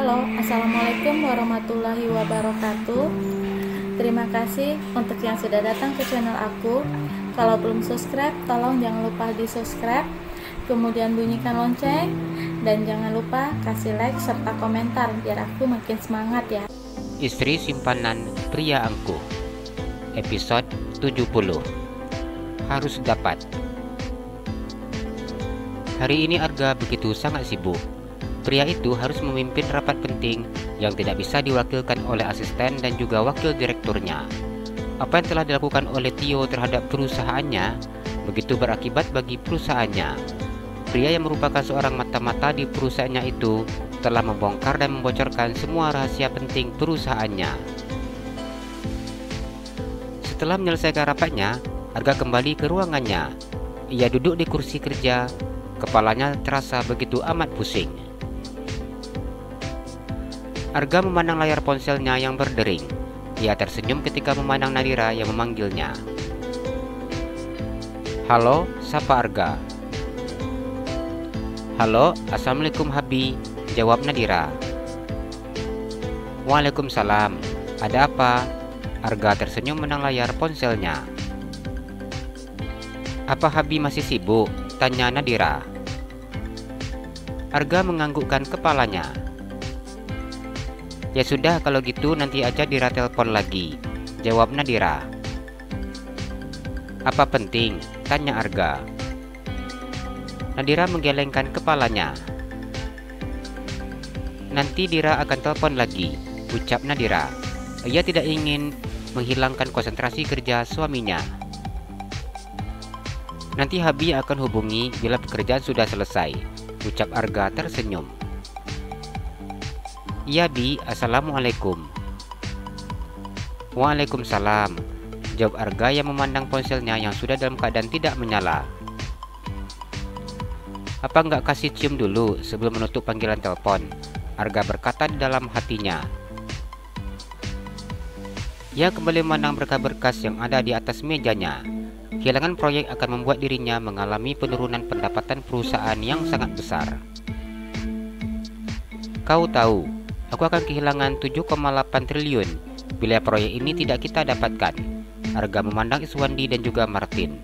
Halo, Assalamualaikum warahmatullahi wabarakatuh. Terima kasih untuk yang sudah datang ke channel aku. Kalau belum subscribe, tolong jangan lupa di subscribe, kemudian bunyikan lonceng, dan jangan lupa kasih like serta komentar biar aku makin semangat ya. Istri simpanan pria angkuh, episode 70. Harus dapat. Hari ini Arga begitu sangat sibuk. Pria itu harus memimpin rapat penting yang tidak bisa diwakilkan oleh asisten dan juga wakil direkturnya. Apa yang telah dilakukan oleh Tio terhadap perusahaannya begitu berakibat bagi perusahaannya. Pria yang merupakan seorang mata-mata di perusahaannya itu telah membongkar dan membocorkan semua rahasia penting perusahaannya. Setelah menyelesaikan rapatnya, Arga kembali ke ruangannya. Ia duduk di kursi kerja, kepalanya terasa begitu amat pusing. Arga memandang layar ponselnya yang berdering. Ia tersenyum ketika memandang Nadira yang memanggilnya. Halo, sapa Arga. Halo, Assalamualaikum Habi, jawab Nadira. Waalaikumsalam, ada apa? Arga tersenyum memandang layar ponselnya. Apa Habi masih sibuk? Tanya Nadira. Arga menganggukkan kepalanya. Ya sudah, kalau gitu nanti aja Dira telepon lagi, jawab Nadira. Apa penting? Tanya Arga. Nadira menggelengkan kepalanya. Nanti Dira akan telepon lagi, ucap Nadira. Ia tidak ingin menghilangkan konsentrasi kerja suaminya. Nanti Habi akan hubungi bila pekerjaan sudah selesai, ucap Arga tersenyum. Iya Bi, Assalamualaikum. Waalaikumsalam, jawab Arga yang memandang ponselnya yang sudah dalam keadaan tidak menyala. Apa nggak kasih cium dulu sebelum menutup panggilan telepon? Arga berkata di dalam hatinya. Ia kembali memandang berkas-berkas yang ada di atas mejanya. Kehilangan proyek akan membuat dirinya mengalami penurunan pendapatan perusahaan yang sangat besar. Kau tahu, aku akan kehilangan 7,8 triliun bila proyek ini tidak kita dapatkan. Arga memandang Iswandi dan juga Martin.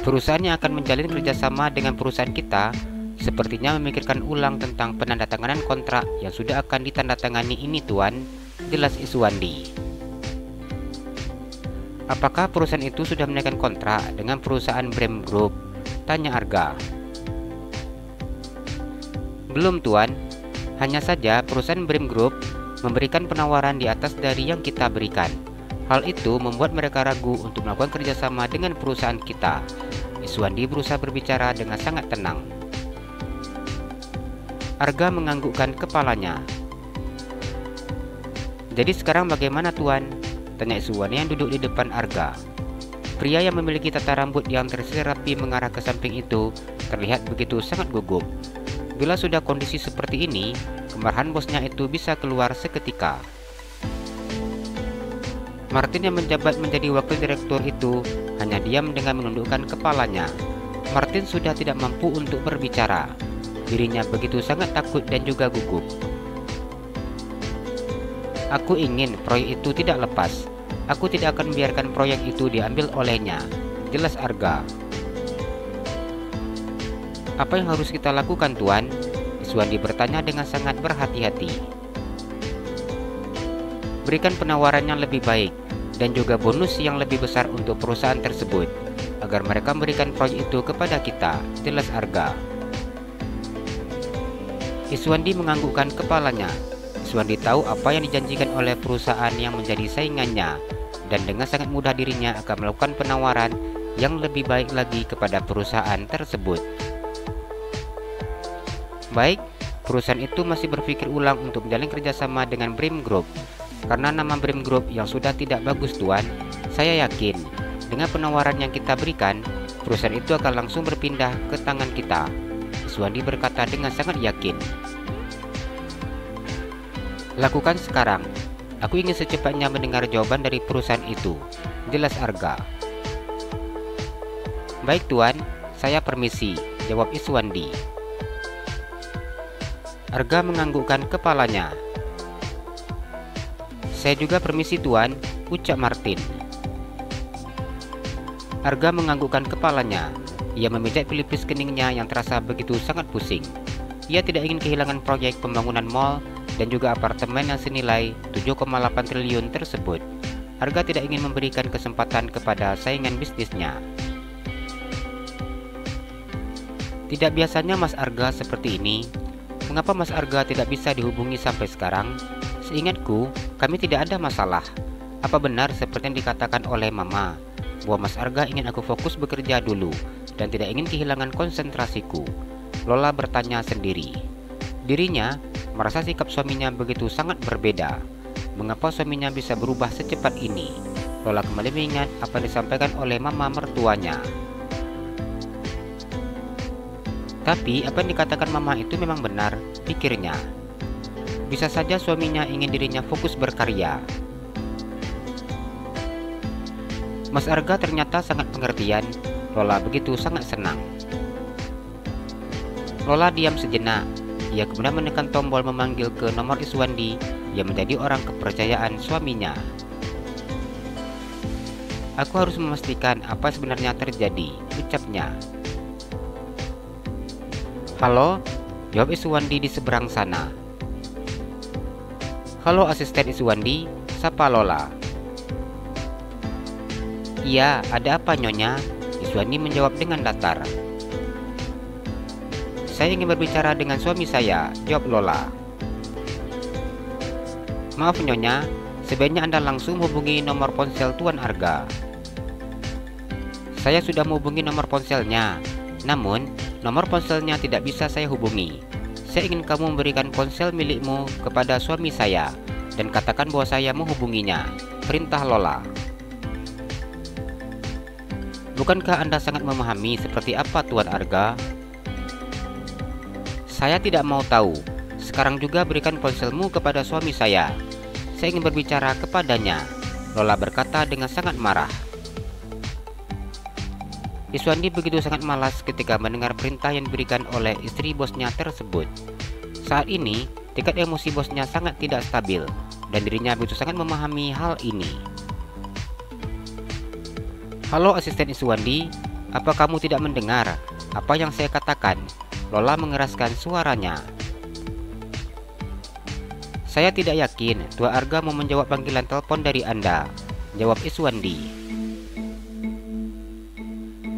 Perusahaan yang akan menjalin kerjasama dengan perusahaan kita sepertinya memikirkan ulang tentang penandatanganan kontrak yang sudah akan ditandatangani ini Tuan, jelas Iswandi. Apakah perusahaan itu sudah menaikkan kontrak dengan perusahaan Brem Group? Tanya Arga. Belum Tuan, hanya saja perusahaan Brem Group memberikan penawaran di atas dari yang kita berikan. Hal itu membuat mereka ragu untuk melakukan kerjasama dengan perusahaan kita. Iswandi berusaha berbicara dengan sangat tenang. Arga menganggukkan kepalanya. Jadi sekarang bagaimana Tuan? Tanya Iswandi yang duduk di depan Arga. Pria yang memiliki tata rambut yang tersisir rapi mengarah ke samping itu terlihat begitu sangat gugup. Bila sudah kondisi seperti ini, kemarahan bosnya itu bisa keluar seketika. Martin yang menjabat menjadi wakil direktur itu hanya diam dengan menundukkan kepalanya. Martin sudah tidak mampu untuk berbicara. Dirinya begitu sangat takut dan juga gugup. Aku ingin proyek itu tidak lepas. Aku tidak akan membiarkan proyek itu diambil olehnya, jelas Arga. Apa yang harus kita lakukan Tuan? Iswandi bertanya dengan sangat berhati-hati. Berikan penawaran yang lebih baik dan juga bonus yang lebih besar untuk perusahaan tersebut agar mereka memberikan proyek itu kepada kita, jelas Arga. Iswandi menganggukkan kepalanya. Iswandi tahu apa yang dijanjikan oleh perusahaan yang menjadi saingannya dan dengan sangat mudah dirinya akan melakukan penawaran yang lebih baik lagi kepada perusahaan tersebut. Baik, perusahaan itu masih berpikir ulang untuk menjalin kerjasama dengan Brem Group. Karena nama Brem Group yang sudah tidak bagus Tuan, saya yakin dengan penawaran yang kita berikan, perusahaan itu akan langsung berpindah ke tangan kita. Iswandi berkata dengan sangat yakin. Lakukan sekarang. Aku ingin secepatnya mendengar jawaban dari perusahaan itu, jelas Arga. Baik Tuan, saya permisi, jawab Iswandi. Arga menganggukkan kepalanya. "Saya juga permisi tuan," ucap Martin. Arga menganggukkan kepalanya. Ia memijat pelipis keningnya yang terasa begitu sangat pusing. Ia tidak ingin kehilangan proyek pembangunan mal dan juga apartemen yang senilai 7,8 triliun tersebut. Arga tidak ingin memberikan kesempatan kepada saingan bisnisnya. Tidak biasanya Mas Arga seperti ini. Mengapa Mas Arga tidak bisa dihubungi sampai sekarang? Seingatku, kami tidak ada masalah. Apa benar seperti yang dikatakan oleh Mama, bahwa Mas Arga ingin aku fokus bekerja dulu dan tidak ingin kehilangan konsentrasiku? Lola bertanya sendiri. Dirinya merasa sikap suaminya begitu sangat berbeda. Mengapa suaminya bisa berubah secepat ini? Lola kembali mengingat apa yang disampaikan oleh Mama mertuanya. Tapi apa yang dikatakan Mama itu memang benar, pikirnya. Bisa saja suaminya ingin dirinya fokus berkarya. Mas Arga ternyata sangat pengertian. Lola begitu sangat senang. Lola diam sejenak. Ia kemudian menekan tombol memanggil ke nomor Iswandi yang menjadi orang kepercayaan suaminya. "Aku harus memastikan apa sebenarnya terjadi," ucapnya. "Halo," jawab Iswandi di seberang sana. "Halo asisten Iswandi," sapa Lola. "Iya, ada apa Nyonya?" Iswandi menjawab dengan datar. "Saya ingin berbicara dengan suami saya," jawab Lola. "Maaf Nyonya, sebaiknya Anda langsung hubungi nomor ponsel Tuan Arga." "Saya sudah menghubungi nomor ponselnya, namun nomor ponselnya tidak bisa saya hubungi. Saya ingin kamu memberikan ponsel milikmu kepada suami saya dan katakan bahwa saya menghubunginya," perintah Lola. "Bukankah Anda sangat memahami seperti apa Tuan Arga?" "Saya tidak mau tahu. Sekarang juga berikan ponselmu kepada suami saya. Saya ingin berbicara kepadanya," Lola berkata dengan sangat marah. Iswandi begitu sangat malas ketika mendengar perintah yang diberikan oleh istri bosnya tersebut. Saat ini, tingkat emosi bosnya sangat tidak stabil dan dirinya begitu sangat memahami hal ini. "Halo asisten Iswandi, apa kamu tidak mendengar apa yang saya katakan?" Lola mengeraskan suaranya. "Saya tidak yakin Tuan Arga mau menjawab panggilan telepon dari Anda," jawab Iswandi.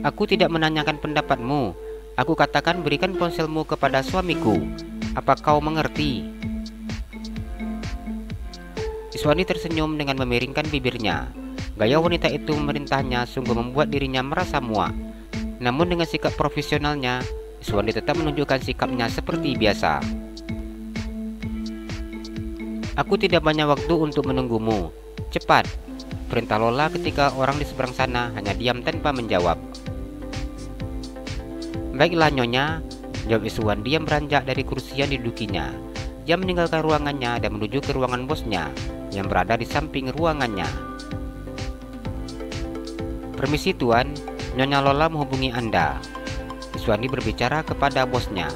"Aku tidak menanyakan pendapatmu. Aku katakan berikan ponselmu kepada suamiku. Apa kau mengerti?" Iswandi tersenyum dengan memiringkan bibirnya. Gaya wanita itu memerintahnya sungguh membuat dirinya merasa muak. Namun dengan sikap profesionalnya, Iswandi tetap menunjukkan sikapnya seperti biasa. "Aku tidak banyak waktu untuk menunggumu. Cepat," perintah Lola ketika orang di seberang sana hanya diam tanpa menjawab. "Baiklah Nyonya," jawab Iswandi yang beranjak dari kursi yang didudukinya. Dia meninggalkan ruangannya dan menuju ke ruangan bosnya yang berada di samping ruangannya. "Permisi Tuan, Nyonya Lola menghubungi Anda," Iswandi berbicara kepada bosnya.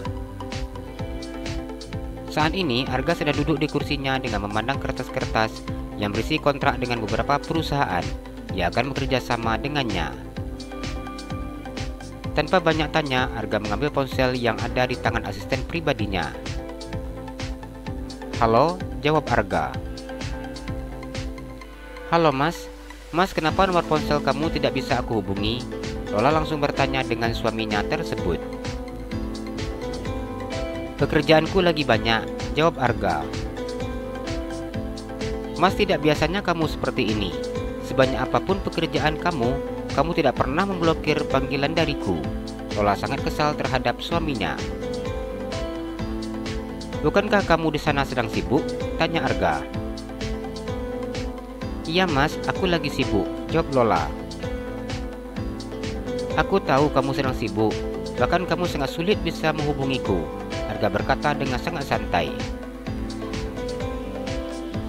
Saat ini Arga sedang duduk di kursinya dengan memandang kertas-kertas yang berisi kontrak dengan beberapa perusahaan yang akan bekerja sama dengannya. Tanpa banyak tanya, Arga mengambil ponsel yang ada di tangan asisten pribadinya. "Halo," jawab Arga. "Halo Mas, kenapa nomor ponsel kamu tidak bisa aku hubungi?" Lola langsung bertanya dengan suaminya tersebut. "Pekerjaanku lagi banyak," jawab Arga. "Mas, tidak biasanya kamu seperti ini. Sebanyak apapun pekerjaan kamu tidak pernah memblokir panggilan dariku." Lola sangat kesal terhadap suaminya. "Bukankah kamu di sana sedang sibuk?" tanya Arga. "Iya Mas, aku lagi sibuk," jawab Lola. "Aku tahu kamu sedang sibuk, bahkan kamu sangat sulit bisa menghubungiku," Arga berkata dengan sangat santai.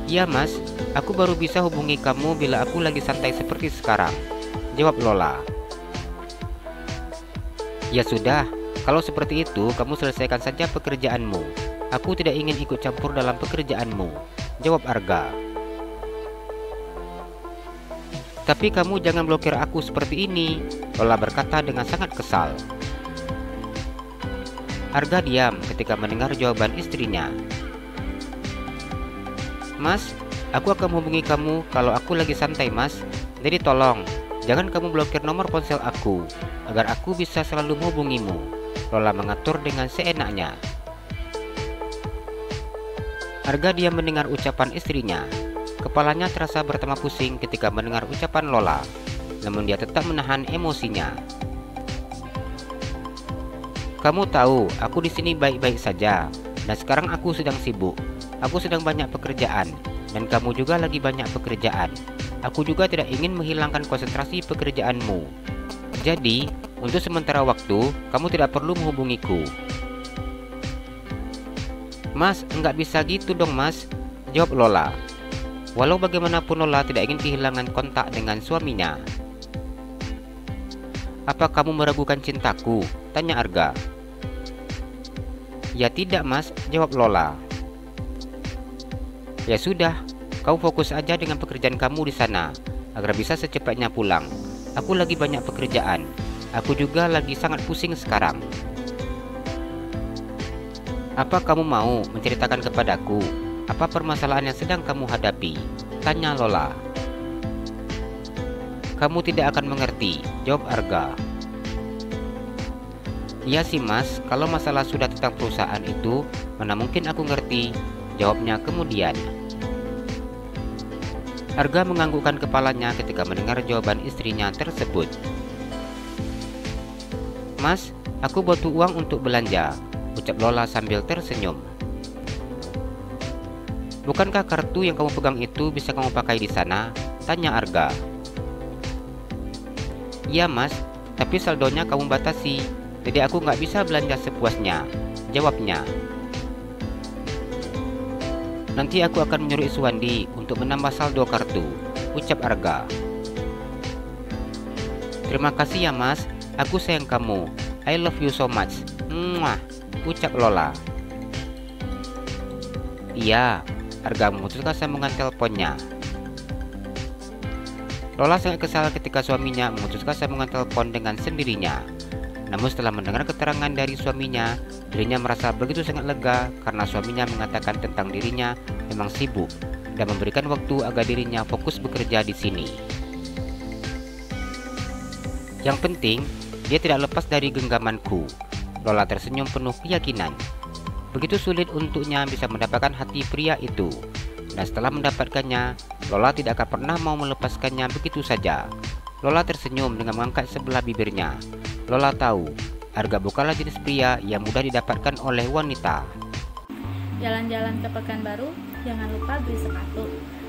"Iya Mas, aku baru bisa hubungi kamu bila aku lagi santai seperti sekarang," jawab Lola. "Ya sudah, kalau seperti itu kamu selesaikan saja pekerjaanmu," Aku tidak ingin ikut campur dalam pekerjaanmu, jawab Arga. Tapi kamu jangan blokir aku seperti ini, Lola berkata dengan sangat kesal. Arga diam ketika mendengar jawaban istrinya. Mas, aku akan menghubungi kamu kalau aku lagi santai, Mas. Jadi tolong, jangan kamu blokir nomor ponsel aku, agar aku bisa selalu menghubungimu, Lola mengatur dengan seenaknya. Arga diam mendengar ucapan istrinya. Kepalanya terasa bertambah pusing ketika mendengar ucapan Lola, namun dia tetap menahan emosinya. Kamu tahu, aku di sini baik-baik saja, dan sekarang aku sedang sibuk. Aku sedang banyak pekerjaan, dan kamu juga lagi banyak pekerjaan. Aku juga tidak ingin menghilangkan konsentrasi pekerjaanmu. Jadi, untuk sementara waktu, kamu tidak perlu menghubungiku. Mas, enggak bisa gitu dong, Mas, jawab Lola. Walau bagaimanapun Lola tidak ingin kehilangan kontak dengan suaminya. Apa kamu meragukan cintaku? Tanya Arga. Ya tidak, Mas, jawab Lola. Ya sudah, kau fokus aja dengan pekerjaan kamu di sana, agar bisa secepatnya pulang. Aku lagi banyak pekerjaan. Aku juga lagi sangat pusing sekarang. Apa kamu mau menceritakan kepadaku apa permasalahan yang sedang kamu hadapi? Tanya Lola. Kamu tidak akan mengerti, jawab Arga. Iya sih, Mas, kalau masalah sudah tentang perusahaan itu, mana mungkin aku ngerti, jawabnya kemudian. Arga menganggukkan kepalanya ketika mendengar jawaban istrinya tersebut. Mas, aku butuh uang untuk belanja, ucap Lola sambil tersenyum. Bukankah kartu yang kamu pegang itu bisa kamu pakai di sana? Tanya Arga. Iya, Mas, tapi saldonya kamu batasi, jadi aku nggak bisa belanja sepuasnya, jawabnya. Nanti aku akan menyuruh Iswandi untuk menambah saldo kartu, ucap Arga. Terima kasih ya, Mas, aku sayang kamu. I love you so much. Mwah, ucap Lola. Iya, Arga memutuskan sambungan teleponnya. Lola sangat kesal ketika suaminya memutuskan sambungan telepon dengan sendirinya. Namun setelah mendengar keterangan dari suaminya, dirinya merasa begitu sangat lega karena suaminya mengatakan tentang dirinya memang sibuk dan memberikan waktu agar dirinya fokus bekerja di sini. Yang penting, dia tidak lepas dari genggamanku. Lola tersenyum penuh keyakinan. Begitu sulit untuknya bisa mendapatkan hati pria itu. Dan setelah mendapatkannya, Lola tidak akan pernah mau melepaskannya begitu saja. Lola tersenyum dengan mengangkat sebelah bibirnya. Lola tahu, Arga bukanlah jenis pria yang mudah didapatkan oleh wanita. Jalan-jalan ke Pekanbaru, jangan lupa beli sepatu.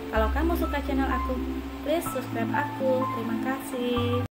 Kalau kamu suka channel aku, please subscribe aku. Terima kasih.